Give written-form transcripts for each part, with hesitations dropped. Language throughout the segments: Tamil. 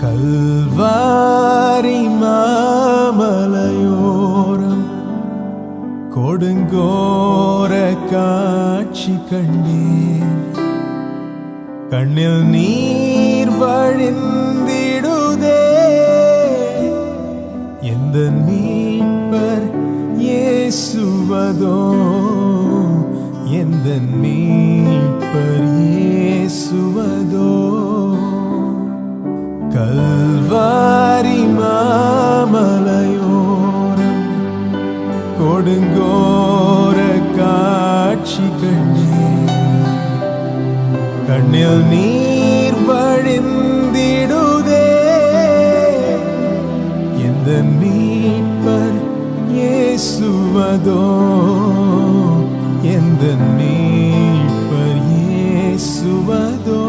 கல்வாரி மாமலையோரம் கொடுங்கோர காட்சி கண்டேன். கண்ணில் நீர் வழிந்திடுதே. எந்த மீட்பர் இயேசுவதோ, எந்த மீட்பர் இயேசுவதோ. கல்வாரி மாமலையோரம் கொடுங்கோர காட்சி கண்டேன். கண்ணில் நீர் வழிந்திடுதே. எந்த மீட்பர் இயேசுவதோ, எந்த மீட்பர் இயேசுவதோ.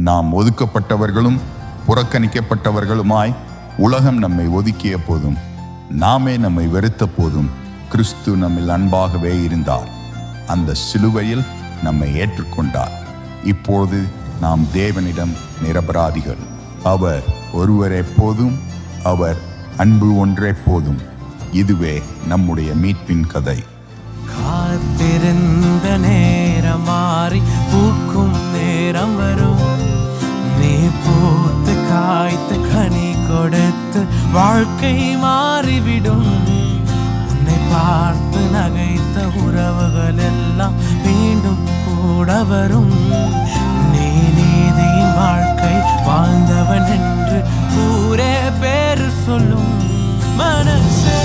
நாம் ஒதுக்கப்பட்டவர்களும் புறக்கணிக்கப்பட்டவர்களுமாய் உலகம் நம்மை ஒதுக்கிய போதும் நாமே நம்மை வெறுத்த போதும் கிறிஸ்து நம்மில் அன்பாகவே இருந்தார். அந்த சிலுவையில் நம்மை ஏற்றுக்கொண்டார். இப்போது நாம் தேவனிடம் நிரபராதிகள். அவர் ஒருவரே போதும், அவர் அன்பு ஒன்றே போதும். இதுவே நம்முடைய மீட்பின் கதை. காத்திருந்த நேரம் மாறி பூக்கும் நேரம் வரும். நீ பூத்து காய்த்து கனி கொடுத்து வாழ்க்கை மாறிவிடும். உன்னை பார்த்து நகைத்த உறவுகள் எல்லாம் மீண்டும் கூட வரும். நீ நீதியின் வாழ்க்கை வாழ்ந்தவன் என்று ஊரே பேர் சொல்லும். மனசே